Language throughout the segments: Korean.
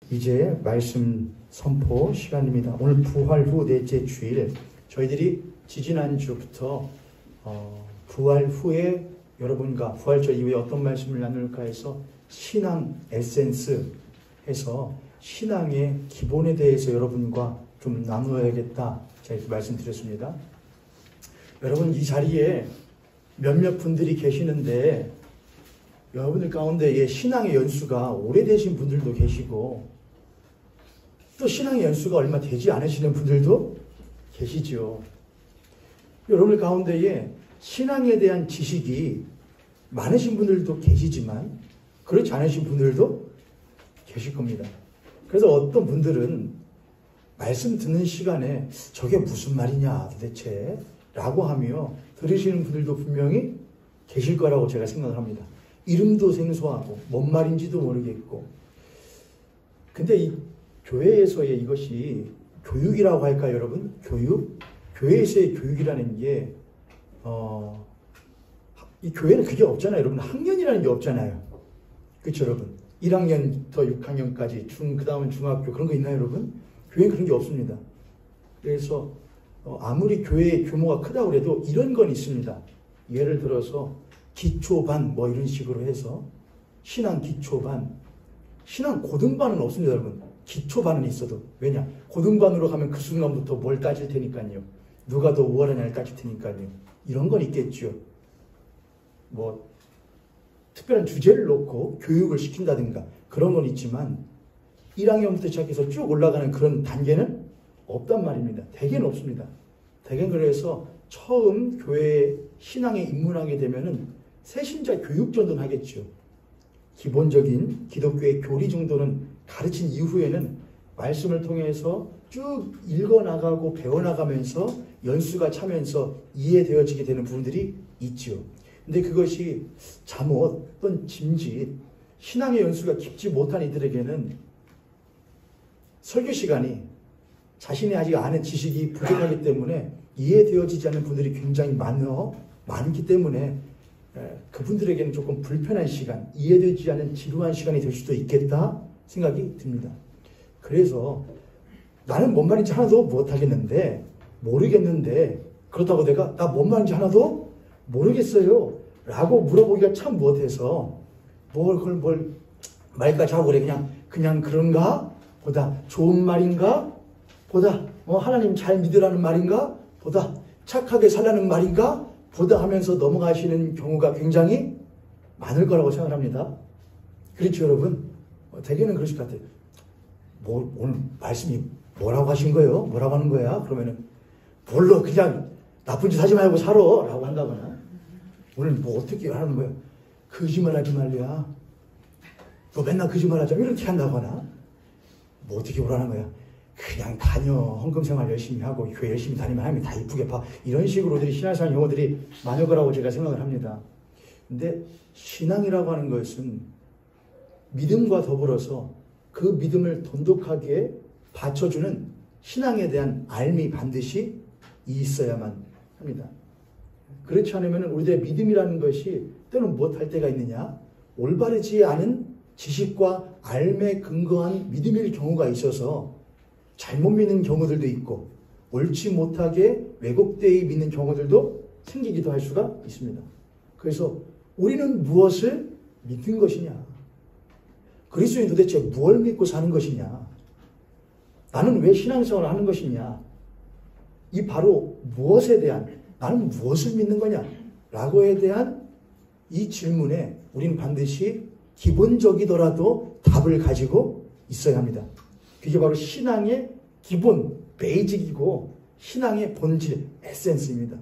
이제 말씀 선포 시간입니다. 오늘 부활 후 넷째 주일, 저희들이 지지난주부터 부활 후에 여러분과 부활절 이후에 어떤 말씀을 나눌까 해서 신앙 에센스 해서 신앙의 기본에 대해서 여러분과 좀 나누어야겠다, 제가 이렇게 말씀드렸습니다. 여러분, 이 자리에 몇몇 분들이 계시는데 여러분들 가운데 신앙의 연수가 오래되신 분들도 계시고 또 신앙의 연수가 얼마 되지 않으시는 분들도 계시죠. 여러분들 가운데에 신앙에 대한 지식이 많으신 분들도 계시지만 그렇지 않으신 분들도 계실 겁니다. 그래서 어떤 분들은 말씀 듣는 시간에 저게 무슨 말이냐 도대체 라고 하며 들으시는 분들도 분명히 계실 거라고 제가 생각을 합니다. 이름도 생소하고 뭔 말인지도 모르겠고. 근데 이 교회에서의 이것이 교육이라고 할까요, 여러분? 교육? 교회에서의 교육이라는 게 이 교회는 그게 없잖아요, 여러분. 학년이라는 게 없잖아요. 그렇죠, 여러분? 1학년부터 6학년까지 그 다음은 중학교, 그런 거 있나요, 여러분? 교회는 그런 게 없습니다. 그래서 아무리 교회의 규모가 크다고 해도 이런 건 있습니다. 예를 들어서 기초반 뭐 이런 식으로 해서 신앙 기초반, 신앙 고등반은 없습니다, 여러분. 기초반은 있어도. 왜냐? 고등반으로 가면 그 순간부터 뭘 따질 테니까요. 누가 더 우월하냐를 따질 테니까요. 이런 건 있겠죠. 뭐 특별한 주제를 놓고 교육을 시킨다든가 그런 건 있지만 1학년부터 시작해서 쭉 올라가는 그런 단계는 없단 말입니다. 대개는 없습니다. 대개는 그래서 처음 교회에 신앙에 입문하게 되면은 새신자 교육 정도는 하겠죠. 기본적인 기독교의 교리 정도는 가르친 이후에는 말씀을 통해서 쭉 읽어나가고 배워나가면서 연수가 차면서 이해되어지게 되는 부분들이 있죠. 근데 그것이 잠옷 또는 짐짓, 신앙의 연수가 깊지 못한 이들에게는 설교 시간이 자신이 아직 아는 지식이 부족하기 때문에 이해되어지지 않는 분들이 굉장히 많기 때문에 그분들에게는 조금 불편한 시간, 이해되지 않는 지루한 시간이 될 수도 있겠다 생각이 듭니다. 그래서 나는 뭔 말인지 하나도 못하겠는데, 모르겠는데, 그렇다고 내가 나 뭔 말인지 하나도 모르겠어요 라고 물어보기가 참 못해서 뭘 말까지 하고 그래. 그냥 그런가? 보다 좋은 말인가? 보다 하나님 잘 믿으라는 말인가? 보다 착하게 살라는 말인가? 보다 하면서 넘어가시는 경우가 굉장히 많을 거라고 생각합니다. 그렇죠, 여러분? 대개는 그러실 것 같아요. 오늘 말씀이 뭐라고 하신 거예요? 뭐라고 하는 거야? 그러면은 뭘로 그냥 나쁜 짓 하지 말고 살아 라고 한다거나, 오늘 뭐 어떻게 하는 거야? 거짓말 하지 말랴. 너 맨날 거짓말 하자. 이렇게 한다거나, 뭐 어떻게 오라는 거야? 그냥 다녀. 헌금생활 열심히 하고 교회 열심히 다니면 하나님이 다 이쁘게 봐. 이런 식으로들이 신앙생활 용어들이 많을 거라고 제가 생각을 합니다. 근데 신앙이라고 하는 것은 믿음과 더불어서 그 믿음을 돈독하게 받쳐주는 신앙에 대한 알미 반드시 있어야만 합니다. 그렇지 않으면 우리들의 믿음이라는 것이 때는 무엇할 때가 있느냐? 올바르지 않은 지식과 알에 근거한 믿음일 경우가 있어서 잘못 믿는 경우들도 있고, 옳지 못하게 왜곡되어 믿는 경우들도 생기기도 할 수가 있습니다. 그래서 우리는 무엇을 믿는 것이냐? 그리스도인 도대체 무엇을 믿고 사는 것이냐? 나는 왜 신앙생활을 하는 것이냐? 이 바로 무엇에 대한, 나는 무엇을 믿는 거냐? 라고에 대한 이 질문에 우리는 반드시 기본적이더라도 답을 가지고 있어야 합니다. 그게 바로 신앙의 기본, 베이직이고 신앙의 본질, 에센스입니다.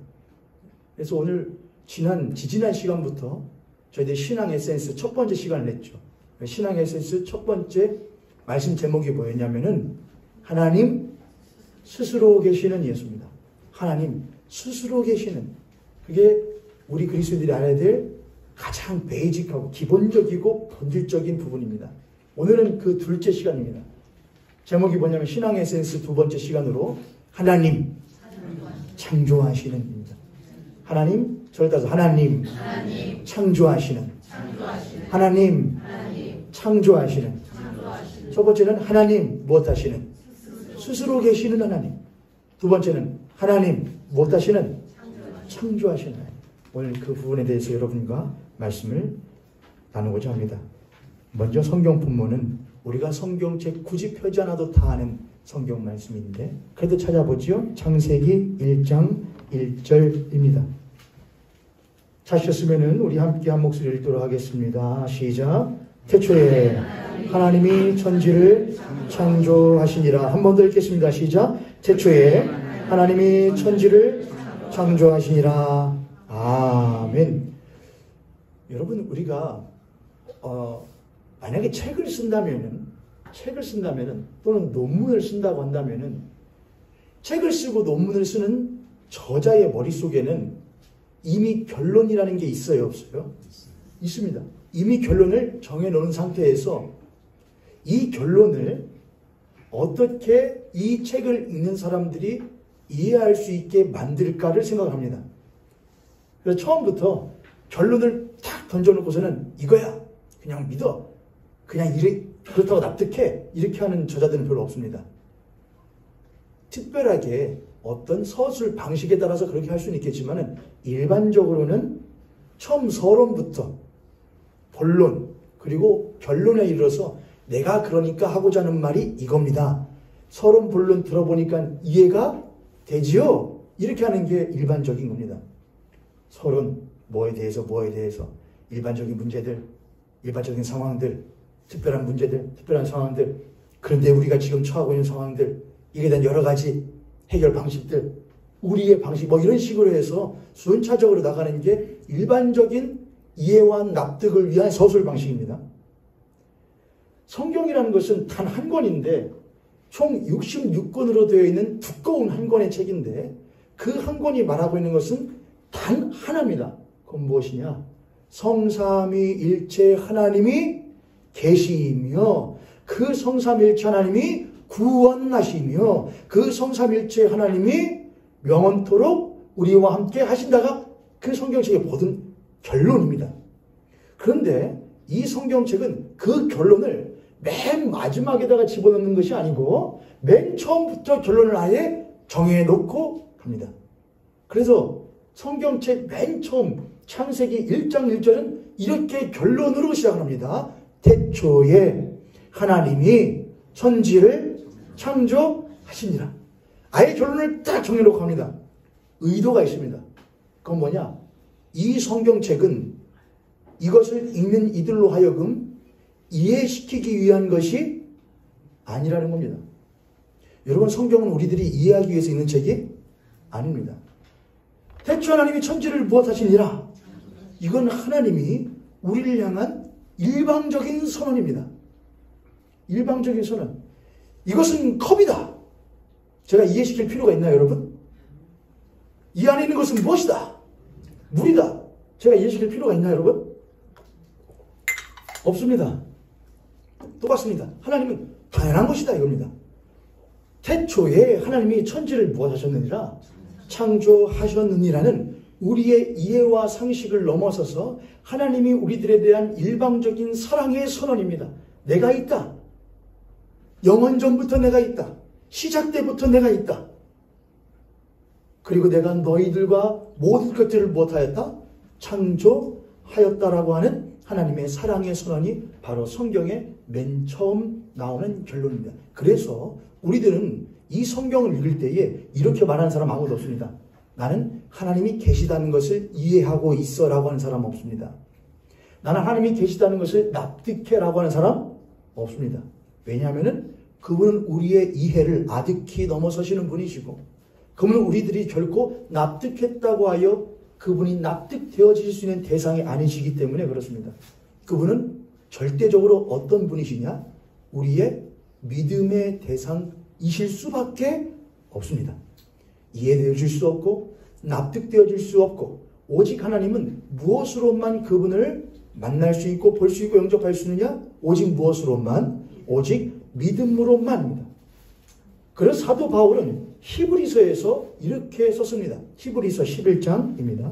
그래서 오늘 지지난 시간부터 저희들이 신앙 에센스 첫 번째 시간을 냈죠. 신앙 에센스 첫 번째 말씀 제목이 뭐였냐면은 하나님 스스로 계시는 예수입니다. 하나님 스스로 계시는, 그게 우리 그리스도인들이 알아야 될 가장 베이직하고 기본적이고 본질적인 부분입니다. 오늘은 그 둘째 시간입니다. 제목이 뭐냐면 신앙 에센스 두 번째 시간으로 하나님 창조하시는 입니다. 하나님, 저를 따라서 하나님 창조하시는, 하나님 창조하시는. 첫 번째는 하나님 무엇 하시는? 스스로 계시는 하나님. 두 번째는 하나님 무엇 하시는? 창조하시는 하나님. 오늘 그 부분에 대해서 여러분과 말씀을 나누고자 합니다. 먼저 성경 본문은 우리가 성경책 굳이 펴지 않아도 다 아는 성경 말씀인데 그래도 찾아보지요. 창세기 1장 1절입니다. 찾으셨으면 우리 함께 한 목소리를 읽도록 하겠습니다. 시작. 태초에 하나님이 천지를 창조하시니라. 한 번 더 읽겠습니다. 시작. 태초에 하나님이 천지를 창조하시니라. 아멘. 여러분 우리가 만약에 책을 쓴다면은 또는 논문을 쓴다고 한다면은 책을 쓰고 논문을 쓰는 저자의 머릿속에는 이미 결론이라는 게 있어요, 없어요? 있습니다. 이미 결론을 정해놓은 상태에서 이 결론을 어떻게 이 책을 읽는 사람들이 이해할 수 있게 만들까를 생각합니다. 그래서 처음부터 결론을 탁 던져놓고서는 이거야, 그냥 믿어, 그냥 이래, 그렇다고 납득해, 이렇게 하는 저자들은 별로 없습니다. 특별하게 어떤 서술 방식에 따라서 그렇게 할 수는 있겠지만 일반적으로는 처음 서론부터 본론 그리고 결론에 이르러서 내가 그러니까 하고자 하는 말이 이겁니다. 서론 본론 들어보니까 이해가 되지요? 이렇게 하는 게 일반적인 겁니다. 서론 뭐에 대해서 일반적인 문제들, 일반적인 상황들, 특별한 문제들, 특별한 상황들, 그런데 우리가 지금 처하고 있는 상황들, 이에 대한 여러 가지 해결 방식들, 우리의 방식, 뭐 이런 식으로 해서 순차적으로 나가는 게 일반적인 이해와 납득을 위한 서술 방식입니다. 성경이라는 것은 단 한 권인데 총 66권으로 되어 있는 두꺼운 한 권의 책인데 그 한 권이 말하고 있는 것은 단 하나입니다. 그건 무엇이냐? 성삼위일체 하나님이 계시며 그 성삼일체 하나님이 구원하시며 그 성삼일체 하나님이 영원토록 우리와 함께 하신다가 그 성경책의 모든 결론입니다. 그런데 이 성경책은 그 결론을 맨 마지막에다가 집어넣는 것이 아니고 맨 처음부터 결론을 아예 정해놓고 갑니다. 그래서 성경책 맨 처음 창세기 1장 1절은 이렇게 결론으로 시작합니다. 태초에 하나님이 천지를 창조하시니라. 아예 결론을 딱 정해놓고 합니다. 의도가 있습니다. 그건 뭐냐? 이 성경책은 이것을 읽는 이들로 하여금 이해시키기 위한 것이 아니라는 겁니다. 여러분, 성경은 우리들이 이해하기 위해서 있는 책이 아닙니다. 태초 하나님이 천지를 무엇하시니라? 이건 하나님이 우리를 향한 일방적인 선언입니다. 일방적인 선언. 이것은 컵이다. 제가 이해시킬 필요가 있나요, 여러분? 이 안에 있는 것은 무엇이다? 물이다. 제가 이해시킬 필요가 있나요, 여러분? 없습니다. 똑같습니다. 하나님은 당연한 것이다, 이겁니다. 태초에 하나님이 천지를 무엇하셨느니라? 창조하셨느니라는 우리의 이해와 상식을 넘어서서 하나님이 우리들에 대한 일방적인 사랑의 선언입니다. 내가 있다. 영원전부터 내가 있다. 시작 때부터 내가 있다. 그리고 내가 너희들과 모든 것들을 무엇하였다? 창조하였다라고 하는 하나님의 사랑의 선언이 바로 성경의 맨 처음 나오는 결론입니다. 그래서 우리들은 이 성경을 읽을 때에 이렇게 말하는 사람 아무도 없습니다. 나는 하나님이 계시다는 것을 이해하고 있어라고 하는 사람 없습니다. 나는 하나님이 계시다는 것을 납득해라고 하는 사람 없습니다. 왜냐하면 그분은 우리의 이해를 아득히 넘어서시는 분이시고 그분은 우리들이 결코 납득했다고 하여 그분이 납득되어질 수 있는 대상이 아니시기 때문에 그렇습니다. 그분은 절대적으로 어떤 분이시냐? 우리의 믿음의 대상이실 수밖에 없습니다. 이해되어질 수 없고 납득되어질 수 없고 오직 하나님은 무엇으로만 그분을 만날 수 있고 볼 수 있고 영접할 수 있느냐? 오직 무엇으로만? 오직 믿음으로만입니다. 그래서 사도 바울은 히브리서에서 이렇게 썼습니다. 히브리서 11장입니다.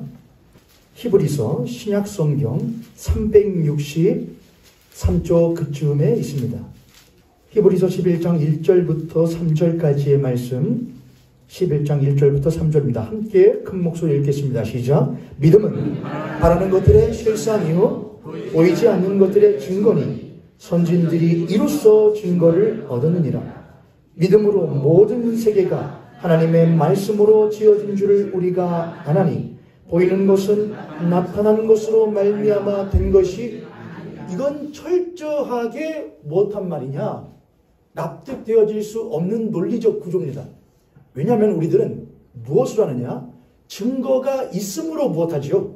히브리서 신약성경 363쪽 그쯤에 있습니다. 히브리서 11장 1절부터 3절까지의 말씀, 11장 1절부터 3절입니다. 함께 큰 목소리 읽겠습니다. 시작. 믿음은 바라는 것들의 실상이요 보이지 않는 것들의 증거니 선진들이 이로써 증거를 얻었느니라. 믿음으로 모든 세계가 하나님의 말씀으로 지어진 줄을 우리가 아나니 보이는 것은 나타난 것으로 말미암아 된 것이, 이건 철저하게 못한 말이냐? 납득되어질 수 없는 논리적 구조입니다. 왜냐하면 우리들은 무엇을 하느냐? 증거가 있으므로 무엇하지요?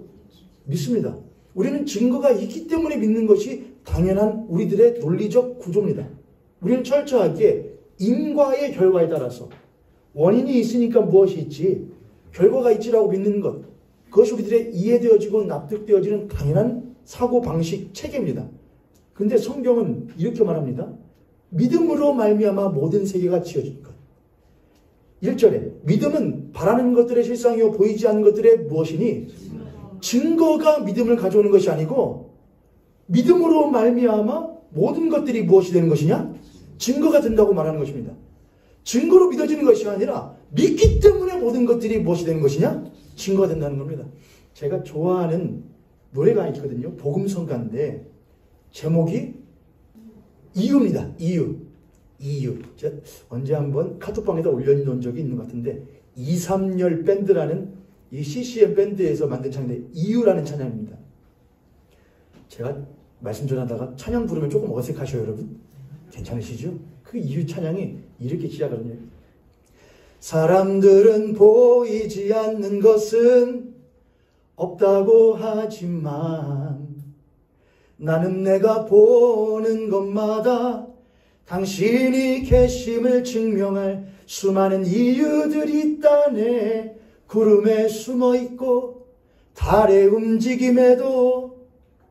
믿습니다. 우리는 증거가 있기 때문에 믿는 것이 당연한 우리들의 논리적 구조입니다. 우리는 철저하게 인과의 결과에 따라서 원인이 있으니까 무엇이 있지, 결과가 있지라고 믿는 것, 그것이 우리들의 이해되어지고 납득되어지는 당연한 사고방식 체계입니다. 그런데 성경은 이렇게 말합니다. 믿음으로 말미암아 모든 세계가 지어진 것. 1절에 믿음은 바라는 것들의 실상이요 보이지 않는 것들의 무엇이니, 증거가 믿음을 가져오는 것이 아니고 믿음으로 말미암아 모든 것들이 무엇이 되는 것이냐? 증거가 된다고 말하는 것입니다. 증거로 믿어지는 것이 아니라 믿기 때문에 모든 것들이 무엇이 되는 것이냐? 증거가 된다는 겁니다. 제가 좋아하는 노래가 있거든요. 복음성가인데 제목이 이유입니다. 이유. 제가 언제 한번 카톡방에다 올려놓은 적이 있는 것 같은데, 2,3열 밴드라는 이 CCM 밴드에서 만든 찬양인데 이유라는 찬양입니다. 제가 말씀 전하다가 찬양 부르면 조금 어색하셔요, 여러분? 괜찮으시죠? 그 이유 찬양이 이렇게 시작하거든요. 사람들은 보이지 않는 것은 없다고 하지만 나는 내가 보는 것마다 당신이 계심을 증명할 수많은 이유들이 있다네. 구름에 숨어있고 달의 움직임에도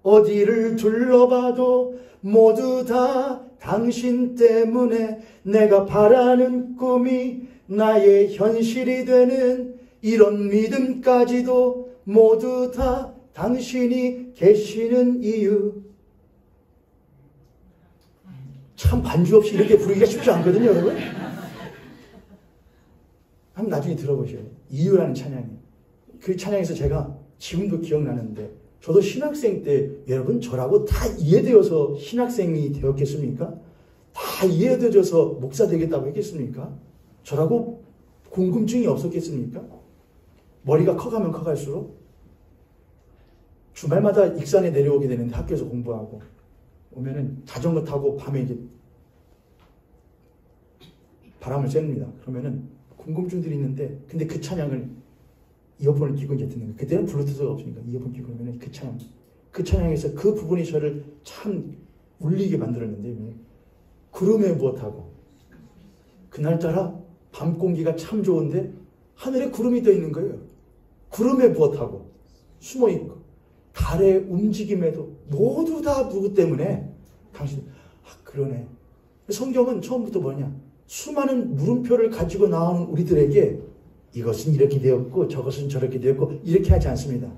어디를 둘러봐도 모두 다 당신 때문에 내가 바라는 꿈이 나의 현실이 되는 이런 믿음까지도 모두 다 당신이 계시는 이유. 참 반주 없이 이렇게 부르기가 쉽지 않거든요, 여러분. 한번 나중에 들어보셔요. 이유라는 찬양이. 그 찬양에서 제가 지금도 기억나는데, 저도 신학생 때 여러분 저라고 다 이해되어서 신학생이 되었겠습니까? 다 이해되어서 목사 되겠다고 했겠습니까? 저라고 궁금증이 없었겠습니까? 머리가 커가면 커갈수록 주말마다 익산에 내려오게 되는데, 학교에서 공부하고 오면은 자전거 타고 밤에 이제 바람을 쐬입니다. 그러면은 궁금증들이 있는데, 근데 그 찬양을 이어폰을 끼고 이제 듣는 거예요. 그때는 블루투스가 없으니까 이어폰 끼고 그러면 그 찬양에서 그 부분이 저를 참 울리게 만들었는데, 구름에 무엇하고, 그날따라 밤 공기가 참 좋은데 하늘에 구름이 떠 있는 거예요. 구름에 무엇하고 숨어있고 달의 움직임에도 모두 다 누구 때문에? 당신. 그러네. 성경은 처음부터 뭐냐? 수많은 물음표를 가지고 나오는 우리들에게 이것은 이렇게 되었고 저것은 저렇게 되었고 이렇게 하지 않습니다.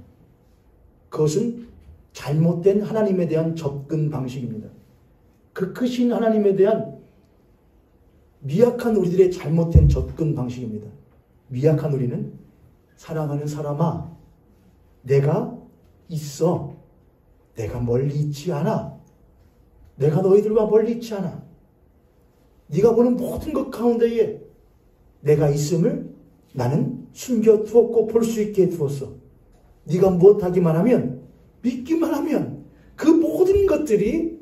그것은 잘못된 하나님에 대한 접근 방식입니다. 그 크신 하나님에 대한 미약한 우리들의 잘못된 접근 방식입니다. 미약한 우리는 사랑하는 사람아, 내가 있어. 내가 멀리 있지 않아. 내가 너희들과 멀리 있지 않아. 네가 보는 모든 것 가운데에 내가 있음을 나는 숨겨두었고 볼 수 있게 두었어. 네가 무엇하기만 하면, 믿기만 하면 그 모든 것들이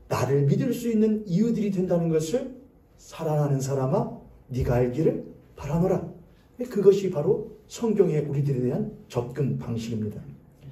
나를 믿을 수 있는 이유들이 된다는 것을 사랑하는 사람아, 네가 알기를 바라노라. 그것이 바로 성경의 우리들에 대한 접근 방식입니다.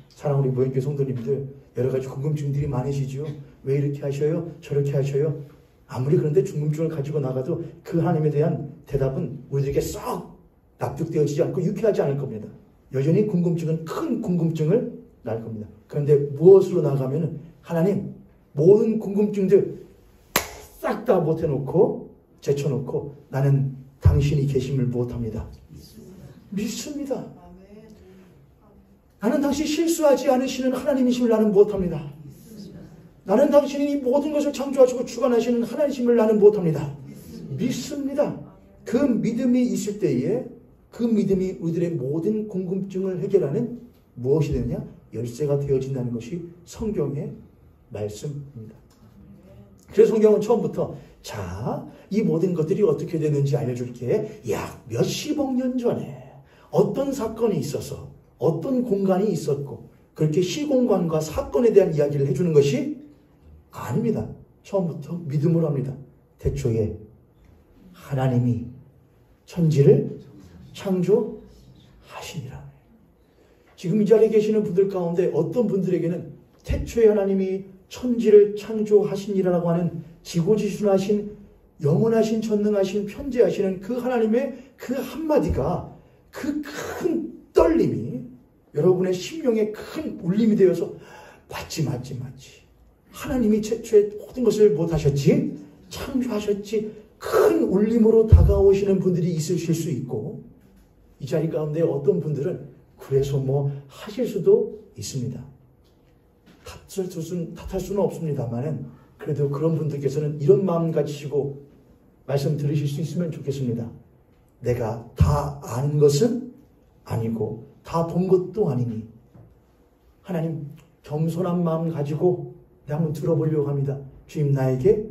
사랑하는 우리 모형교회 성도님들, 여러 가지 궁금증들이 많으시죠? 왜 이렇게 하셔요? 저렇게 하셔요? 아무리 그런데 궁금증을 가지고 나가도 그 하나님에 대한 대답은 우리들에게 썩 납득되어지지 않고 유쾌하지 않을 겁니다. 여전히 궁금증은 큰 궁금증을 낳을 겁니다. 그런데 무엇으로 나가면은 하나님 모든 궁금증들 싹 다 못해놓고 제쳐놓고 나는 당신이 계심을 못합니다. 믿습니다. 나는 당신 실수하지 않으시는 하나님이심을 나는 못합니다. 나는 당신이 이 모든 것을 창조하시고 주관하시는 하나님이심을 나는 못합니다. 믿습니다. 그 믿음이 있을 때에 그 믿음이 우리들의 모든 궁금증을 해결하는 무엇이 되느냐? 열쇠가 되어진다는 것이 성경의 말씀입니다. 그래서 성경은 처음부터 자, 이 모든 것들이 어떻게 되는지 알려줄게. 약 몇십억 년 전에 어떤 사건이 있어서 어떤 공간이 있었고 그렇게 시공간과 사건에 대한 이야기를 해주는 것이 아닙니다. 처음부터 믿음으로 합니다. 태초에 하나님이 천지를 창조하시니라. 지금 이 자리에 계시는 분들 가운데 어떤 분들에게는 태초에 하나님이 천지를 창조하시니라라고 하는 지고지순하신 영원하신 전능하신 편재하시는 그 하나님의 그 한마디가 그 큰 떨림이 여러분의 심령에 큰 울림이 되어서 맞지. 하나님이 최초에 모든 것을 못하셨지? 창조하셨지? 큰 울림으로 다가오시는 분들이 있으실 수 있고 이 자리 가운데 어떤 분들은 그래서 뭐 하실 수도 있습니다. 탓할 수는 없습니다만은 그래도 그런 분들께서는 이런 마음 가지시고 말씀 들으실 수 있으면 좋겠습니다. 내가 다 아는 것은 아니고 다 본 것도 아니니 하나님 겸손한 마음 가지고 한번 들어보려고 합니다. 주님 나에게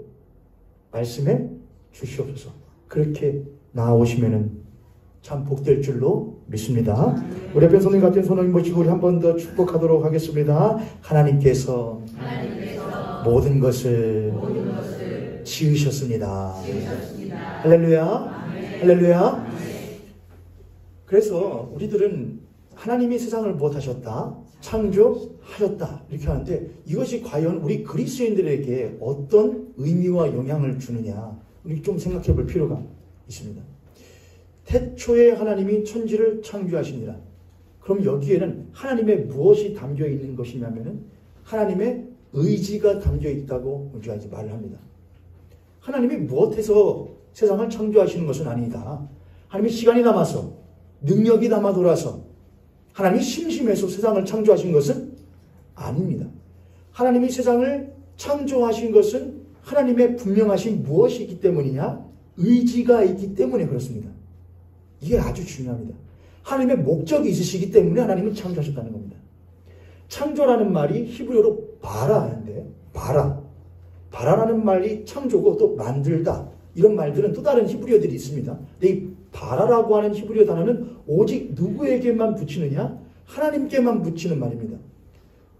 말씀해 주시옵소서. 그렇게 나아오시면은 참 복될 줄로 믿습니다. 우리 앞에 손님 같은 손을 모시고 우리 한 번 더 축복하도록 하겠습니다. 하나님께서 모든 것을 지으셨습니다. 할렐루야. 할렐루야. 그래서 우리들은 하나님이 세상을 무엇하셨다? 창조하셨다. 이렇게 하는데 이것이 과연 우리 그리스도인들에게 어떤 의미와 영향을 주느냐 우리 좀 생각해 볼 필요가 있습니다. 태초에 하나님이 천지를 창조하시니라. 그럼 여기에는 하나님의 무엇이 담겨 있는 것이냐면은 하나님의 의지가 담겨 있다고 우리가 이제 말을 합니다. 하나님이 무엇해서 세상을 창조하시는 것은 아니다. 하나님이 시간이 남아서 능력이 남아 돌아서 하나님이 심심해서 세상을 창조하신 것은 아닙니다. 하나님이 세상을 창조하신 것은 하나님의 분명하신 무엇이 있기 때문이냐? 의지가 있기 때문에 그렇습니다. 이게 아주 중요합니다. 하나님의 목적이 있으시기 때문에 하나님은 창조하셨다는 겁니다. 창조라는 말이 히브리어로 바라인데 바라라는 말이 창조고 또 만들다 이런 말들은 또 다른 히브리어들이 있습니다. 근데 이 바라라고 하는 히브리어 단어는 오직 누구에게만 붙이느냐? 하나님께만 붙이는 말입니다.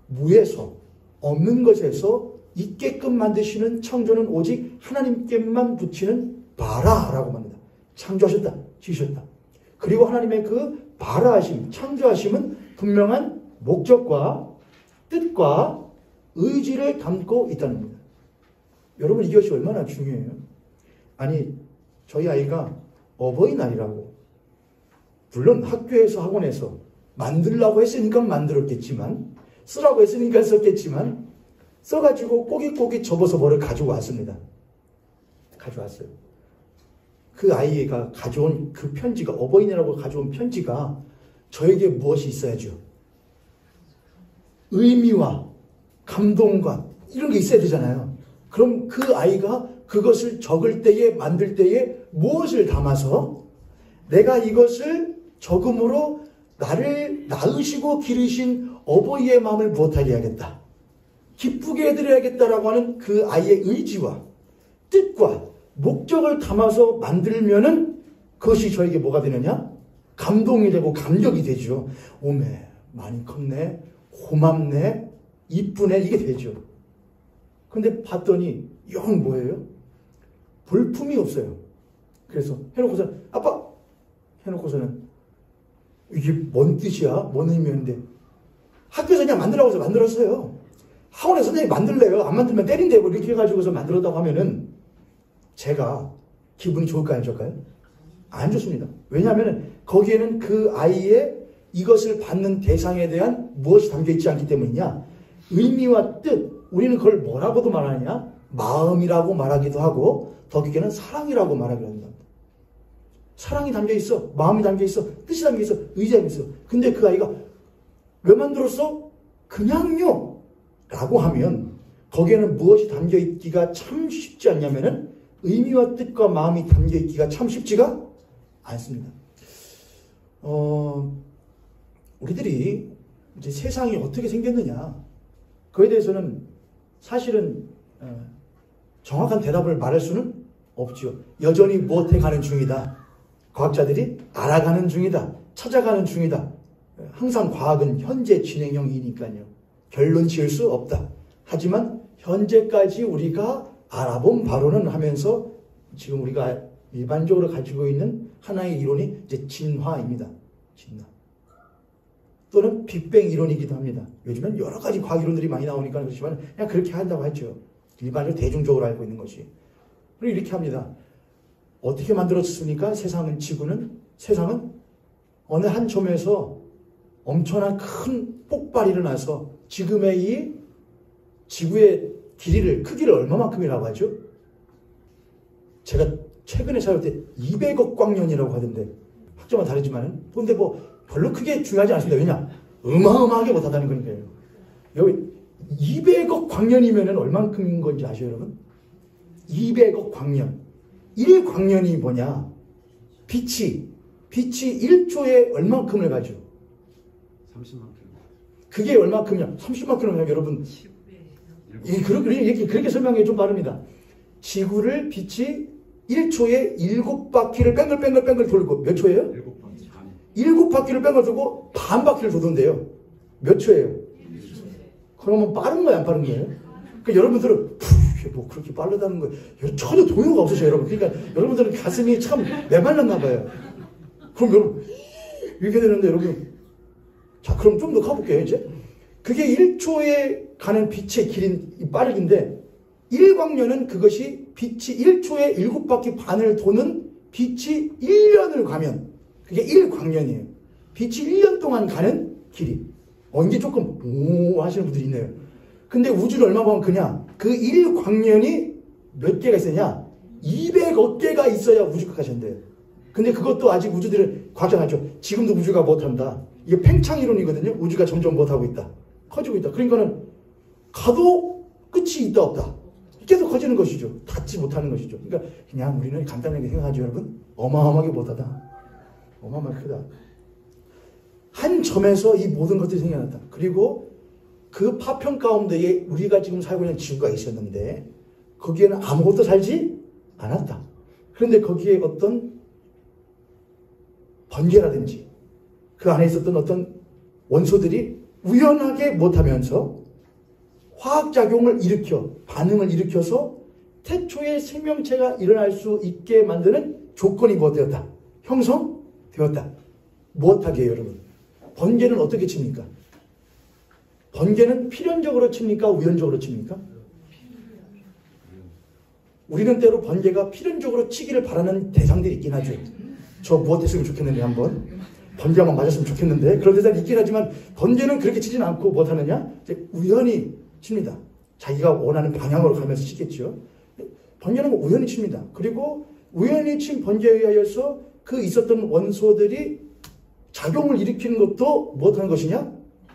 무에서 없는 것에서 있게끔 만드시는 창조는 오직 하나님께만 붙이는 바라라고 합니다. 창조하셨다, 지으셨다. 그리고 하나님의 그 바라하심, 창조하심은 분명한 목적과 뜻과 의지를 담고 있다는 겁니다. 여러분 이것이 얼마나 중요해요? 아니 저희 아이가 어버이날이라고 물론 학교에서 학원에서 만들라고 했으니까 만들었겠지만 쓰라고 했으니까 썼겠지만 써가지고 꼬깃꼬깃 접어서 뭐를 가지고 왔습니다. 가져왔어요. 그 아이가 가져온 그 편지가 어버이날이라고 가져온 편지가 저에게 무엇이 있어야죠? 의미와 감동과 이런 게 있어야 되잖아요. 그럼 그 아이가 그것을 적을 때에 만들 때에 무엇을 담아서 내가 이것을 적음으로 나를 낳으시고 기르신 어버이의 마음을 무엇하게 해야겠다. 기쁘게 해드려야겠다라고 하는 그 아이의 의지와 뜻과 목적을 담아서 만들면은 그것이 저에게 뭐가 되느냐? 감동이 되고 감격이 되죠. 오메 많이 컸네, 고맙네, 이쁘네 이게 되죠. 근데 봤더니 영 뭐예요? 볼품이 없어요. 그래서 해놓고서는 아빠! 해놓고서는 이게 뭔 뜻이야? 뭔 의미였는데 학교에서 그냥 만들라고 해서 만들었어요. 학원에서 선생님이 만들래요. 안 만들면 때린대요. 이렇게 해가지고서 만들었다고 하면은 제가 기분이 좋을까요? 안 좋을까요? 안 좋습니다. 왜냐하면 거기에는 그 아이의 이것을 받는 대상에 대한 무엇이 담겨있지 않기 때문이냐? 의미와 뜻, 우리는 그걸 뭐라고도 말하냐? 마음이라고 말하기도 하고 더 깊게는 사랑이라고 말하기도 합니다. 사랑이 담겨있어, 마음이 담겨있어, 뜻이 담겨있어, 의지가 담겨있어. 근데 그 아이가 왜 만들었어? 그냥요 라고 하면 거기에는 무엇이 담겨 있기가 참 쉽지 않냐면은 의미와 뜻과 마음이 담겨 있기가 참 쉽지가 않습니다. 우리들이 이제 세상이 어떻게 생겼느냐, 그에 대해서는 사실은 정확한 대답을 말할 수는 없죠. 여전히 무엇해 가는 중이다. 과학자들이 알아가는 중이다. 찾아가는 중이다. 항상 과학은 현재 진행형이니까요. 결론 지을 수 없다. 하지만 현재까지 우리가 알아본 바로는 하면서 지금 우리가 일반적으로 가지고 있는 하나의 이론이 이제 진화입니다. 진화. 또는 빅뱅 이론이기도 합니다. 요즘엔 여러 가지 과학 이론들이 많이 나오니까 그렇지만 그냥 그렇게 한다고 하죠. 일반적으로 대중적으로 알고 있는 것이. 그리고 이렇게 합니다. 어떻게 만들어졌습니까? 세상은 어느 한 점에서 엄청난 큰 폭발이 일어나서 지금의 이 지구의 크기를 얼마만큼이라고 하죠? 제가 최근에 찾아볼 때 200억 광년이라고 하던데, 학자마다 다르지만은, 근데 뭐 별로 크게 중요하지 않습니다. 왜냐? 어마어마하게 못하다는 거니까요. 여기 200억 광년이면은 얼만큼인 건지 아시죠, 여러분? 200억 광년. 1광년이 뭐냐? 빛이 1초에 얼만큼을 가죠? 30만 킬로. 그게 얼만큼이냐? 30만 킬로면 여러분. 그렇게 설명해 좀 빠릅니다. 지구를 빛이 1초에 7바퀴를 뺑글뺑글 돌고, 몇 초예요? 7바퀴를 뺑글 돌고 반 바퀴를 도던데요. 몇 초예요? 그러면 빠른 거야, 안 빠른 거예요? 그러니까 여러분들은 뭐 그렇게 빠르다는 거 전혀 동요가 없으셔요, 여러분. 그러니까 여러분들은 가슴이 참 메말랐나 봐요. 그럼 여러분 이렇게 되는데, 여러분, 자, 그럼 좀 더 가볼게요. 이제 그게 1초에 가는 빛의 길인 빠르기인데, 1광년은 그것이 빛이 1초에 7바퀴 반을 도는 빛이 1년을 가면 그게 1광년이에요. 빛이 1년 동안 가는 길이. 이게 조금 오 하시는 분들이 있네요. 근데 우주를 얼마만큼 크냐? 그 1광년이 몇 개가 있었냐? 200억 개가 있어야 우주 끝까지 한대요. 근데 그것도 아직 우주들은 과장하죠. 지금도 우주가 못한다. 이게 팽창 이론이거든요. 우주가 점점 못하고 있다. 커지고 있다. 그러니까는 가도 끝이 있다 없다. 계속 커지는 것이죠. 닿지 못하는 것이죠. 그러니까 그냥 우리는 간단하게 생각하죠, 여러분. 어마어마하게 못하다. 어마어마하게 크다. 한 점에서 이 모든 것들이 생겨났다. 그리고 그 파편 가운데에 우리가 지금 살고 있는 지구가 있었는데 거기에는 아무것도 살지 않았다. 그런데 거기에 어떤 번개라든지 그 안에 있었던 어떤 원소들이 우연하게 못하면서 화학작용을 일으켜 반응을 일으켜서 태초의 생명체가 일어날 수 있게 만드는 조건이 무엇되었다? 형성되었다. 무엇하게 해요, 여러분? 번개는 어떻게 칩니까? 번개는 필연적으로 칩니까? 우연적으로 칩니까? 우리는 때로 번개가 필연적으로 치기를 바라는 대상들이 있긴 하죠. 저 무엇 했으면 좋겠는데 한번 번개 한번 맞았으면 좋겠는데 그런 대상이 있긴 하지만 번개는 그렇게 치진 않고 무엇하느냐? 우연히 칩니다. 자기가 원하는 방향으로 가면서 치겠죠. 번개는 우연히 칩니다. 그리고 우연히 친 번개에 의하여서 그 있었던 원소들이 작용을 일으키는 것도 무엇하는 것이냐?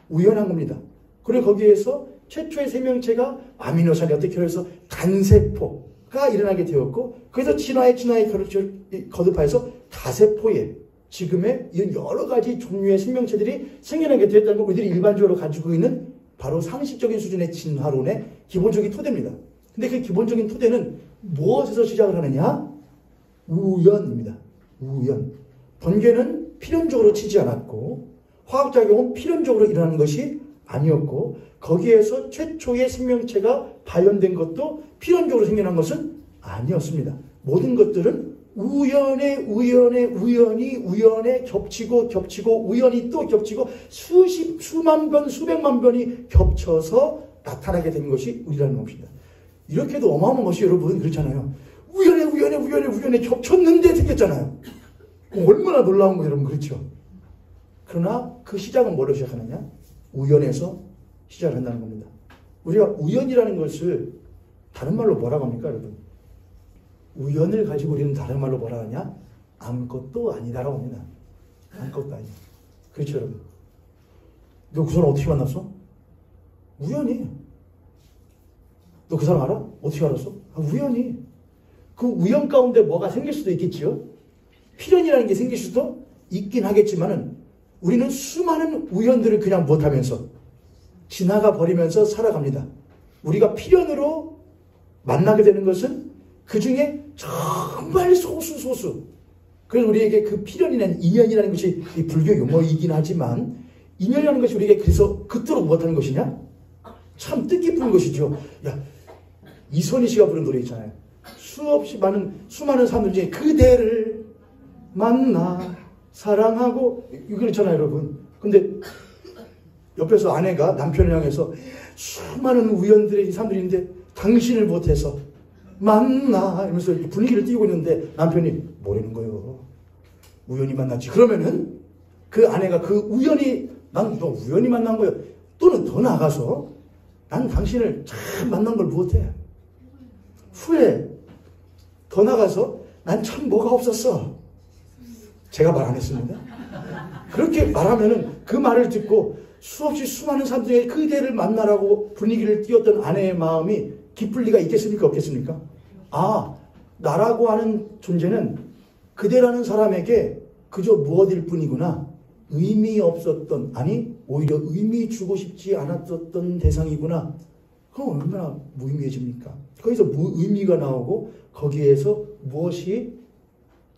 우연한 겁니다. 그리고 거기에서 최초의 생명체가 아미노산이 어떻게 해서 단세포가 일어나게 되었고, 그래서 진화의 거듭하여서 다세포에 지금의 이런 여러 가지 종류의 생명체들이 생겨나게 되었다는 걸 우리들이 일반적으로 가지고 있는 바로 상식적인 수준의 진화론의 기본적인 토대입니다. 근데 그 기본적인 토대는 무엇에서 시작을 하느냐? 우연입니다. 우연. 번개는 필연적으로 치지 않았고 화학작용은 필연적으로 일어나는 것이 아니었고 거기에서 최초의 생명체가 발현된 것도 필연적으로 생겨난 것은 아니었습니다. 모든 것들은 우연에 겹치고 우연히 또 겹치고 수만 번, 수백만 번이 겹쳐서 나타나게 된 것이 우리라는 것입니다. 이렇게도 어마어마한 것이 여러분 그렇잖아요. 우연에 겹쳤는데 생겼잖아요. 얼마나 놀라운 거예요, 여러분. 그렇죠? 그러나 그 시작은 뭐로 시작하느냐? 우연에서 시작을 한다는 겁니다. 우리가 우연이라는 것을 다른 말로 뭐라고 합니까, 여러분? 우연을 가지고 우리는 다른 말로 뭐라 하냐? 아무것도 아니다라고 합니다. 아무것도 아니다. 그렇죠, 여러분? 너 그 사람 어떻게 만났어? 우연히. 너 그 사람 알아? 어떻게 알았어? 우연히. 그 우연 가운데 뭐가 생길 수도 있겠지요. 필연이라는 게 생길 수도 있긴 하겠지만은 우리는 수많은 우연들을 그냥 못하면서 지나가 버리면서 살아갑니다. 우리가 필연으로 만나게 되는 것은 그 중에 정말 소수. 그래서 우리에게 그 필연이라는 인연이라는 것이 이 불교 용어이긴 하지만 인연이라는 것이 우리에게 그래서 그토록 못하는 것이냐? 참 뜻깊은 것이죠. 야, 이선희 씨가 부른 노래 있잖아요. 수많은 사람들 중에 그대를 만나 사랑하고 이거 있잖아요, 여러분. 근데 옆에서 아내가 남편을 향해서 수많은 우연들의 사람들이 있는데 당신을 못해서 만나 이러면서 분위기를 띄우고 있는데 남편이 뭐라는 거예요? 우연히 만났지. 그러면은 그 아내가 그 우연히 난 너 우연히 만난 거예요. 또는 더 나가서 난 당신을 참 만난 걸 못해. 후에 더 나가서 난 참 뭐가 없었어. 제가 말 안 했습니다. 그렇게 말하면은 그 말을 듣고 수없이 수많은 사람들에게 그대를 만나라고 분위기를 띄웠던 아내의 마음이 기쁠 리가 있겠습니까? 없겠습니까? 아, 나라고 하는 존재는 그대라는 사람에게 그저 무엇일 뿐이구나. 의미 없었던, 아니 오히려 의미 주고 싶지 않았었던 대상이구나. 그럼 얼마나 무의미해집니까? 거기서 무의미가 나오고 거기에서 무엇이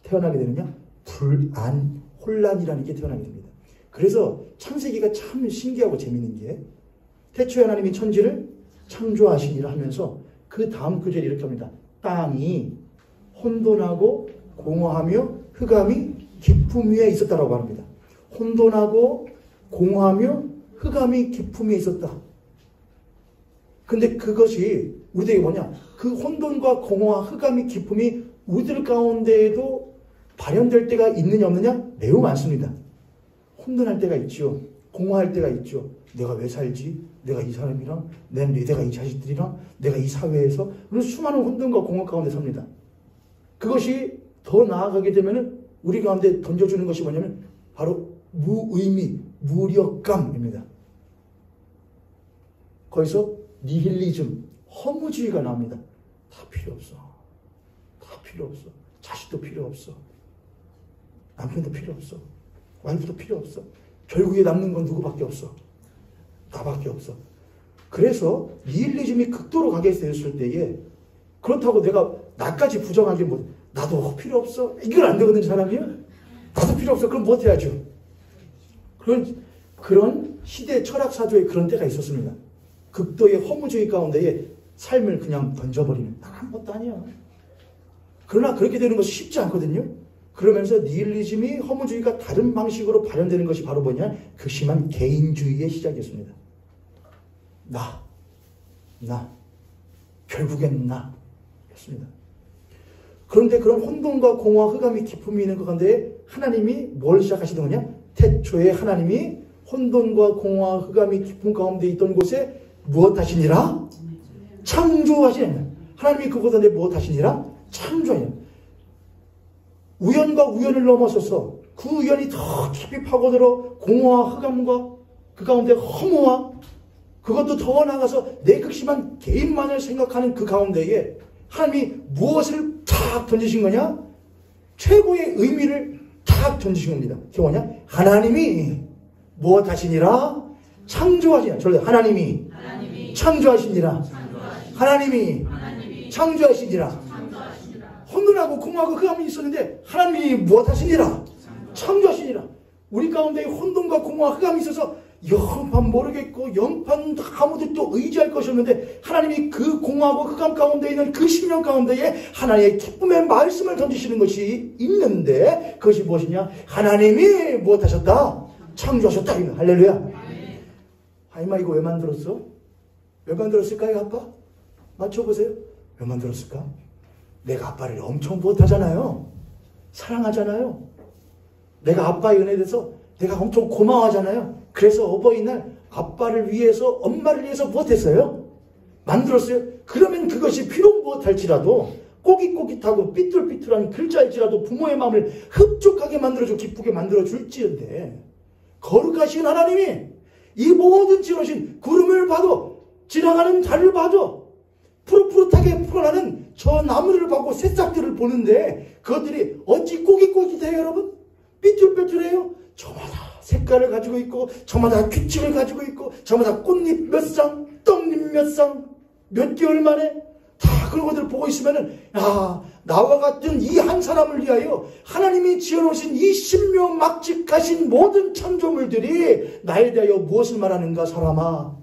태어나게 되느냐? 불안, 혼란이라는 게 태어나게 됩니다. 그래서 창세기가 참 신기하고 재밌는 게 태초에 하나님이 천지를 창조하시니라 하면서 그 다음 구절이 이렇게 합니다. 땅이 혼돈하고 공허하며 흑암이 깊음 위에 있었다라고 합니다. 혼돈하고 공허하며 흑암이 깊음 위에 있었다. 근데 그것이 우리들에게 뭐냐? 그 혼돈과 공허와 흑암이 깊음이 우리들 가운데에도 발현될 때가 있느냐 없느냐? 매우 많습니다. 혼돈할 때가 있죠. 공허할 때가 있죠. 내가 왜 살지? 내가 이 사람이랑, 내가 이 자식들이랑, 내가 이 사회에서 수많은 혼돈과 공허 가운데 삽니다. 그것이 더 나아가게 되면 우리 가운데 던져주는 것이 뭐냐면 바로 무의미, 무력감입니다. 거기서 니힐리즘, 허무주의가 나옵니다. 다 필요 없어. 다 필요 없어. 자식도 필요 없어. 남편도 필요 없어. 와이프도 필요 없어. 결국에 남는 건 누구밖에 없어. 나밖에 없어. 그래서 니힐리즘이 극도로 가게 됐을 때에 그렇다고 내가 나까지 부정하기 못. 나도 필요 없어. 이건 안 되거든 사람이요. 나도 필요 없어. 그럼 뭐 해야죠? 그런 시대 철학사조에 그런 때가 있었습니다. 극도의 허무주의 가운데에 삶을 그냥 던져버리는. 난 아무것도 아니야. 그러나 그렇게 되는 것이 쉽지 않거든요. 그러면서 니힐리즘이 허무주의가 다른 방식으로 발현되는 것이 바로 뭐냐? 그 심한 개인주의의 시작이었습니다. 결국엔 였습니다. 그런데 그런 혼돈과 공허와 흑암이 깊음이 있는 것 가운데 하나님이 뭘 시작하시던 거냐? 태초에 하나님이 혼돈과 공허와 흑암이 깊은 가운데 있던 곳에 무엇 하시니라? 창조하시니라. 하나님이 그곳 가운데 무엇 하시니라? 창조하니라. 우연과 우연을 넘어서서 그 우연이 더 깊이 파고들어 공허와 흑암과 그 가운데 허무와 그것도 더 나아가서 내 극심한 개인만을 생각하는 그 가운데에 하나님이 무엇을 탁 던지신 거냐? 최고의 의미를 탁 던지신 겁니다. 그게 뭐냐? 하나님이 무엇 하시니라? 창조하시니라. 하나님이 창조하시니라. 하나님이 창조하시니라. 혼돈하고 공허하고 흑암이 있었는데 하나님이 무엇 하시니라? 창조하시니라. 우리 가운데 혼돈과 공허와 흑암이 있어서 영판 모르겠고 영판 아무도 또 의지할 것이 없는데 하나님이 그 공허하고 흑암 가운데 있는 그 심령 가운데에 하나님의 기쁨의 말씀을 던지시는 것이 있는데 그것이 무엇이냐? 하나님이 무엇 하셨다? 창조하셨다. 할렐루야. 하이마 이거 왜 만들었어? 왜 만들었을까요, 아빠? 맞춰보세요. 왜 만들었을까? 내가 아빠를 엄청 못하잖아요. 사랑하잖아요. 내가 아빠의 은혜에 대해서 내가 엄청 고마워하잖아요. 그래서 어버이날 아빠를 위해서 엄마를 위해서 무엇했어요? 만들었어요. 그러면 그것이 필요 무엇할지라도 꼬깃꼬깃하고 삐뚤삐뚤한 글자일지라도 부모의 마음을 흡족하게 만들어주고 기쁘게 만들어줄지언데 거룩하신 하나님이 이 모든 지으신 구름을 봐도 지나가는 달을 봐도 푸릇푸릇하게 풀어나는 저 나무를 보고 새싹들을 보는데 그것들이 어찌 꼬깃꼬깃해요 여러분? 삐뚤빼뚤해요? 저마다 색깔을 가지고 있고 저마다 규칙을 가지고 있고 저마다 꽃잎 몇 쌍, 떡잎 몇 쌍, 몇 개월 만에 다 그런 것들을 보고 있으면은 나와 같은 이 한 사람을 위하여 하나님이 지어놓으신 이 신묘막직하신 모든 창조물들이 나에 대하여 무엇을 말하는가 사람아,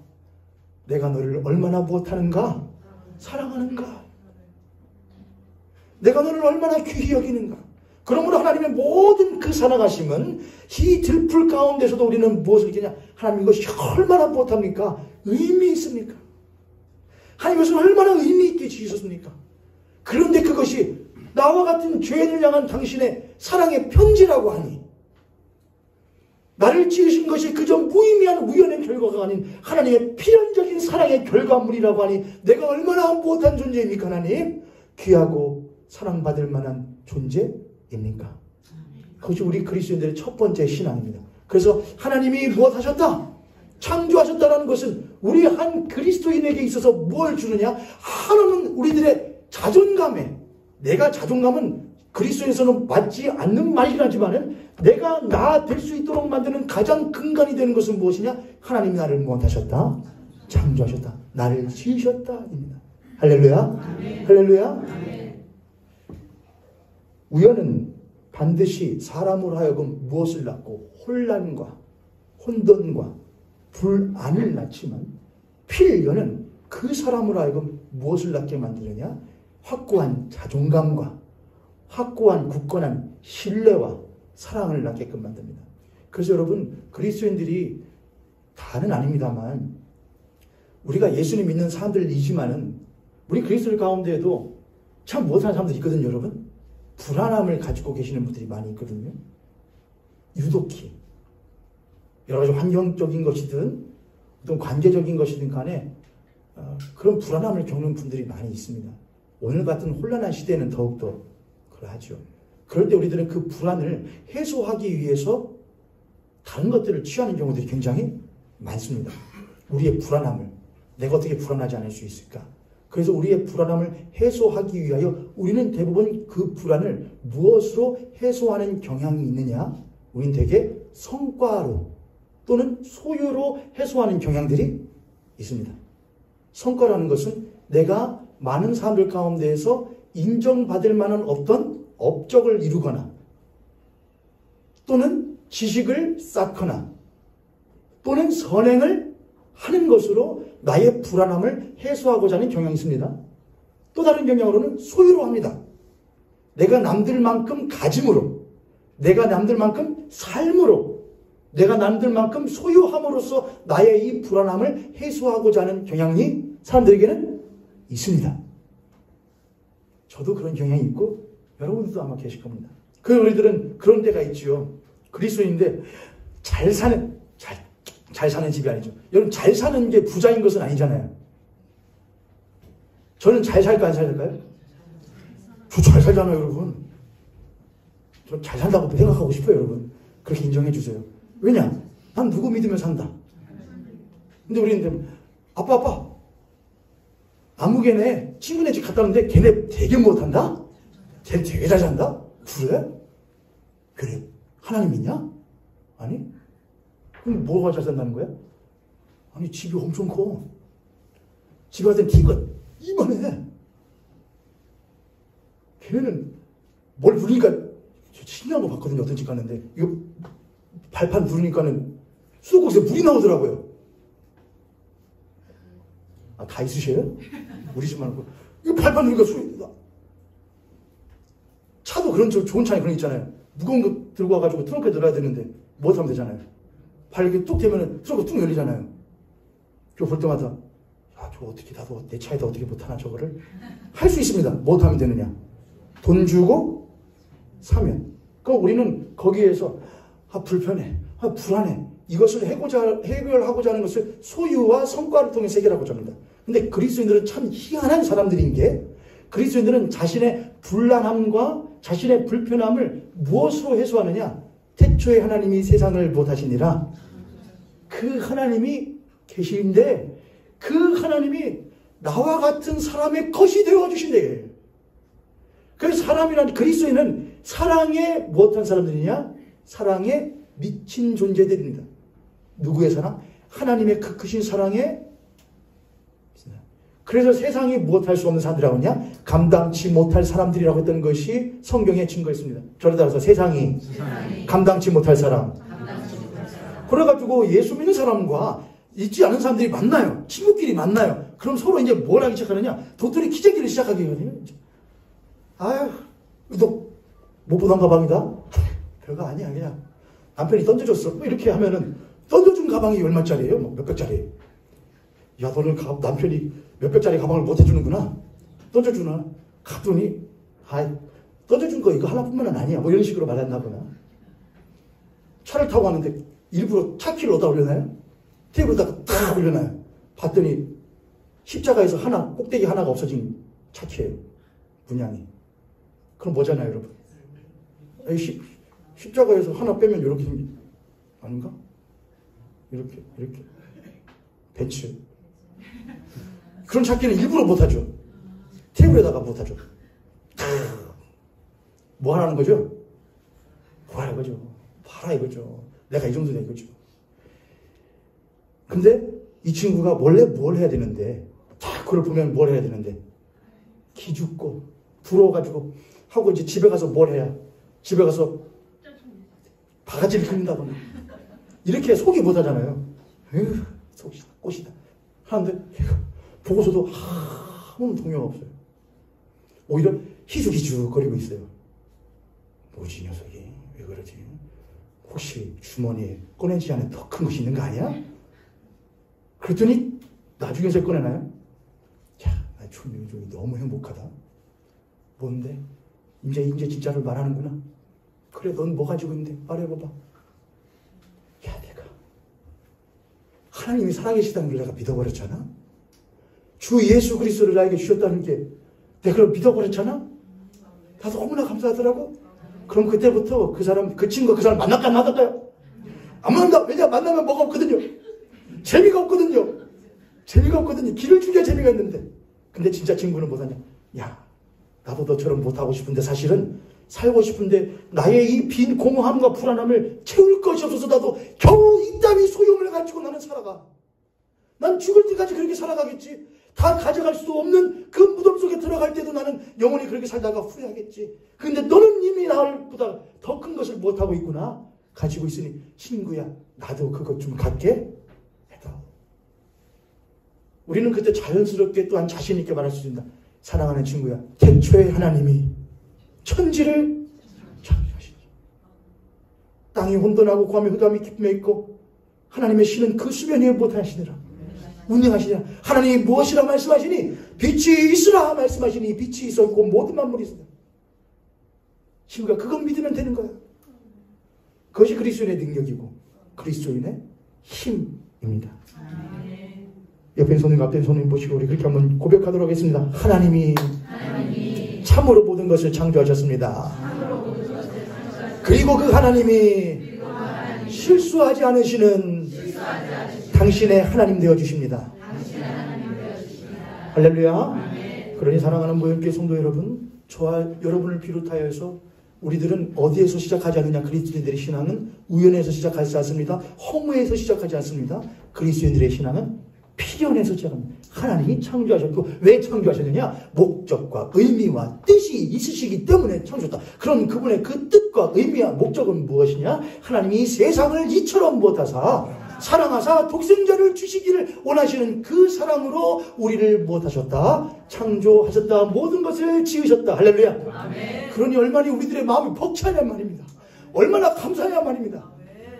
내가 너를 얼마나 무엇하는가? 사랑하는가? 내가 너를 얼마나 귀히 여기는가? 그러므로 하나님의 모든 그 사랑하심은 이 들풀 가운데서도 우리는 무엇을 느끼냐? 하나님 이것이 얼마나 무엇합니까? 의미 있습니까? 하나님 이것을 얼마나 의미 있게 지으셨습니까? 그런데 그것이 나와 같은 죄인을 향한 당신의 사랑의 편지라고 하니 나를 지으신 것이 그저 무의미한 우연의 결과가 아닌 하나님의 필연적인 사랑의 결과물이라고 하니 내가 얼마나 무엇한 존재입니까 하나님? 귀하고 사랑받을 만한 존재입니까? 그것이 우리 그리스도인들의 첫 번째 신앙입니다. 그래서 하나님이 무엇하셨다? 창조하셨다는 것은 우리 한 그리스도인에게 있어서 뭘 주느냐? 하나님은 우리들의 자존감에, 내가 자존감은 그리스도에서는 맞지 않는 말이긴 하지만은 내가 나 될 수 있도록 만드는 가장 근간이 되는 것은 무엇이냐? 하나님이 나를 무엇하셨다? 창조하셨다. 나를 지으셨다. 입니다. 할렐루야. 아멘. 할렐루야. 아멘. 우연은 반드시 사람으로 하여금 무엇을 낳고 혼란과 혼돈과 불안을 낳지만 필연은 그 사람으로 하여금 무엇을 낳게 만드느냐? 확고한 자존감과 확고한 굳건한 신뢰와 사랑을 낳게끔 만듭니다. 그래서 여러분 그리스도인들이 다는 아닙니다만 우리가 예수님 믿는 사람들이지만은 우리 그리스도인 가운데에도 참 못하는 사람들이 있거든요. 여러분 불안함을 가지고 계시는 분들이 많이 있거든요. 유독히 여러 가지 환경적인 것이든 어떤 관계적인 것이든 간에 그런 불안함을 겪는 분들이 많이 있습니다. 오늘 같은 혼란한 시대에는 더욱더 그러하죠. 그럴 때 우리들은 그 불안을 해소하기 위해서 다른 것들을 취하는 경우들이 굉장히 많습니다. 우리의 불안함을 내가 어떻게 불안하지 않을 수 있을까? 그래서 우리의 불안함을 해소하기 위하여 우리는 대부분 그 불안을 무엇으로 해소하는 경향이 있느냐? 우리는 대개 성과로 또는 소유로 해소하는 경향들이 있습니다. 성과라는 것은 내가 많은 사람들 가운데에서 인정받을 만한 어떤 업적을 이루거나 또는 지식을 쌓거나 또는 선행을 하는 것으로 나의 불안함을 해소하고자 하는 경향이 있습니다. 또 다른 경향으로는 소유로 합니다. 내가 남들만큼 가짐으로, 내가 남들만큼 삶으로, 내가 남들만큼 소유함으로써 나의 이 불안함을 해소하고자 하는 경향이 사람들에게는 있습니다. 저도 그런 경향이 있고 여러분들도 아마 계실 겁니다. 그 우리들은 그런 데가 있지요. 그리스도인인데 잘 사는 집이 아니죠. 여러분 잘 사는 게 부자인 것은 아니잖아요. 저는 잘 살까 안 살까요? 저 잘 살잖아요 여러분. 저 잘 산다고 생각하고 싶어요 여러분. 그렇게 인정해 주세요. 왜냐? 난 누구 믿으면 산다. 근데 우리는 아빠 아무개네 친구네 집 갔다 왔는데 걔네 되게 못한다? 걔 되게 잘 산다? 그래? 하나님 믿냐? 아니? 그럼 뭐가 잘 산다는 거야? 아니 집이 엄청 커. 집에 갔을 땐 TV가 이만해. 걔네는 뭘 누르니까 저 신기한 거 봤거든요. 어떤 집 갔는데 이거 발판 누르니까는 수도꼭지에 물이 나오더라고요. 다 있으셔요? 우리 집만 하고 이거 발판 누르니까 차도 그런 좋은 차에 그런 거 있잖아요. 무거운 거 들고 와가지고 트렁크에 넣어야 되는데 못하면 되잖아요. 발 이렇게 뚝 대면은 트렁크 뚝 열리잖아요. 그거 볼 때마다 저거 어떻게 나도 내 차에다 어떻게 못하나 저거를 할 수 있습니다. 못하면 되느냐? 돈 주고 사면. 그럼 우리는 거기에서 불편해, 불안해. 이것을 해결하고자 하는 것을 소유와 성과를 통해서 해결하고자 합니다. 근데 그리스도인들은 참 희한한 사람들인 게 그리스도인들은 자신의 불안함과 자신의 불편함을 무엇으로 해소하느냐? 태초에 하나님이 세상을 못하시니라. 그 하나님이 계시는데 그 하나님이 나와 같은 사람의 것이 되어주신대. 그래서 사람이란 그리스도인은 사랑에 무엇한 사람들이냐? 사랑에 미친 존재들입니다. 누구의 사랑? 하나님의 그 크신 사랑에. 그래서 세상이 무엇할 수 없는 사람들이라고 하냐? 감당치 못할 사람들이라고 했던 것이 성경에 증거했습니다. 저를 따라서 세상이 감당치 못할 사람. 그래가지고 예수 믿는 사람과 있지 않은 사람들이 만나요. 친구끼리 만나요. 그럼 서로 이제 뭘 하기 시작하느냐? 도토리 키재기를 시작하게 되거든요. 아유, 너 못 보던 가방이다? 별거 아니야. 그냥 남편이 던져줬어. 뭐 이렇게 하면은 던져준 가방이 얼마짜리예요? 뭐 몇백짜리. 야, 너는 남편이 몇백짜리 가방을 못 해주는구나. 던져주나? 갔더니 던져준 거 이거 하나뿐만은 아니야. 뭐 이런 식으로 말했나 보나. 차를 타고 가는데 일부러 차 키를 어디다 올려놔요? 테이블에다가 딱 올려놔요. 봤더니 십자가에서 꼭대기 하나가 없어진 차 키예요. 문양이. 그럼 뭐잖아요, 여러분? 십자가에서 하나 빼면 이렇게 생긴, 아닌가? 이렇게. 벤츠. 그런 찾기는 일부러 못하죠. 테이블에다가 못하죠. 뭐 하라는 거죠? 뭐하라 이거죠. 봐라 이거죠. 내가 이 정도다 이거죠. 근데 이 친구가 원래 뭘 해야 되는데, 딱 그걸 보면 뭘 해야 되는데, 기죽고 부러워가지고 하고 이제 집에 가서 뭘 해야? 집에 가서 바가지를 긁는다거나 이렇게 속이 못하잖아요. 에휴, 속이다, 꽃이다 하는데 보고서도 아무 동요가 없어요. 오히려 희죽희죽거리고 있어요. 뭐지 녀석이 왜 그러지? 혹시 주머니에 꺼내지 않은 더 큰 것이 있는 거 아니야? 그랬더니 나중에서 꺼내나요? 야, 나 조명종이 너무 행복하다. 뭔데? 이제 진짜를 말하는구나. 그래, 넌 뭐 가지고 있는데? 말해봐봐. 야, 내가 하나님이 살아계시다는 걸 내가 믿어버렸잖아. 주 예수 그리스도를 나에게 주셨다는 게 내가 그걸 믿어버렸잖아. 나도 너무나 감사하더라고. 그럼 그때부터 그 사람 만날까 안 만날까요? 안 만난다. 왜냐, 만나면 뭐가 없거든요. 재미가 없거든요. 길을 죽여야 재미가 있는데. 근데 진짜 친구는 뭐하냐? 야, 나도 너처럼 못하고 싶은데, 사실은 살고 싶은데 나의 이 빈 공허함과 불안함을 채울 것이 없어서 나도 겨우 이따위 소용을 가지고 나는 살아가. 난 죽을 때까지 그렇게 살아가겠지. 다 가져갈 수 없는 그 무덤 속에 들어갈 때도 나는 영원히 그렇게 살다가 후회하겠지. 근데 너는 이미 나보다 더 큰 것을 못하고 있구나. 가지고 있으니 친구야, 나도 그것 좀 갖게 해다. 우리는 그때 자연스럽게 또한 자신 있게 말할 수 있습니다. 사랑하는 친구야, 태초에 하나님이 천지를 창조하시니 땅이 혼돈하고 구함이 흑암이 기쁨에 있고 하나님의 신은 그 수변 위에 못하시니라. 운행하시니라. 하나님이 무엇이라 말씀하시니 빛이 있으라 말씀하시니 빛이 있어 있고 모든 만물이 있으라. 친구가 그건 믿으면 되는 거야. 그것이 그리스도인의 능력이고 그리스도인의 힘입니다. 옆에 손님 앞에 손님 보시고 우리 그렇게 한번 고백하도록 하겠습니다. 하나님이 참으로 모든 것을 창조하셨습니다. 그리고 그 하나님이 실수하지 않으시는 당신의 하나님 되어주십니다. 할렐루야. 그러니 사랑하는 모형교회 성도 여러분, 저와 여러분을 비롯하여서 우리들은 어디에서 시작하지 않느냐? 그리스도인들의 신앙은 우연에서 시작하지 않습니다. 허무에서 시작하지 않습니다. 그리스도인들의 신앙은 필연에서 시작합니다. 하나님이 창조하셨고, 왜 창조하셨느냐? 목적과 의미와 뜻이 있으시기 때문에 창조했다. 그럼 그분의 그 뜻과 의미와 목적은 무엇이냐? 하나님이 세상을 이처럼 못하사 사랑하사 독생자를 주시기를 원하시는 그 사랑으로 우리를 못하셨다. 창조하셨다. 모든 것을 지으셨다. 할렐루야. 아멘. 그러니 얼마나 우리들의 마음이 벅차냐 말입니다. 얼마나 감사해야 말입니다.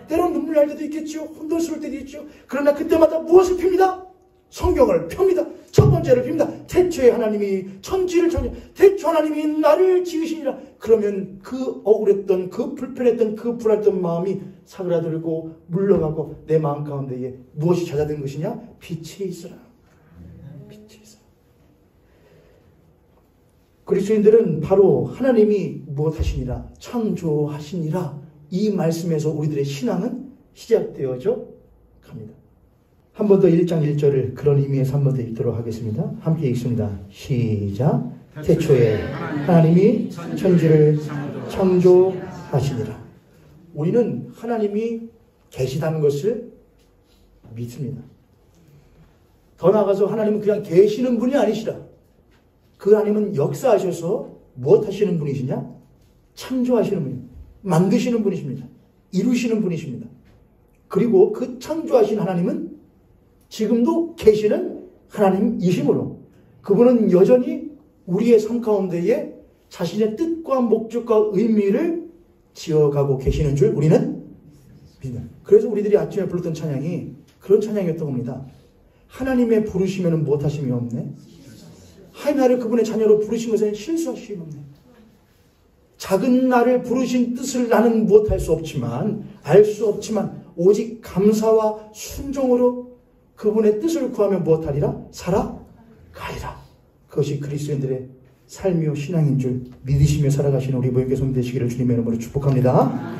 때론 눈물 날 때도 있겠죠. 혼돈스러울 때도 있죠. 그러나 그때마다 무엇을 핍니다? 성경을 펴니다. 첫 번째를 핍니다. 태초에 하나님이 천지를 태초 하나님이 나를 지으시니라. 그러면 그 억울했던, 그 불편했던, 그 불안했던 마음이 사그라들고 물러가고 내 마음 가운데에 무엇이 찾아든 것이냐? 빛이 있으라. 빛이 있으라. 그리스도인들은 바로 하나님이 무엇하시니라? 창조하시니라. 이 말씀에서 우리들의 신앙은 시작되어져 갑니다. 한 번 더 1장 1절을 그런 의미에서 한 번 더 읽도록 하겠습니다. 함께 읽습니다. 시작. 태초에 하나님이 천지를 창조하시니라. 우리는 하나님이 계시다는 것을 믿습니다. 더 나아가서 하나님은 그냥 계시는 분이 아니시라. 그 하나님은 역사하셔서 무엇 하시는 분이시냐? 창조하시는 분입니다. 만드시는 분이십니다. 이루시는 분이십니다. 그리고 그 창조하신 하나님은 지금도 계시는 하나님이시므로 그분은 여전히 우리의 삶 가운데에 자신의 뜻과 목적과 의미를 지어가고 계시는 줄 우리는 믿습니다. 그래서 우리들이 아침에 불렀던 찬양이 그런 찬양이었던 겁니다. 하나님의 부르시면 못하심이 없네. 하나님 나를 그분의 자녀로 부르신 것은 실수하심이 없네. 작은 나를 부르신 뜻을 나는 못할 수 없지만 알 수 없지만 오직 감사와 순종으로 그분의 뜻을 구하며 무엇하리라? 살아가리라. 그것이 그리스도인들의 삶이요 신앙인 줄 믿으시며 살아가시는 우리 모임교성 되시기를 주님의 이름으로 축복합니다.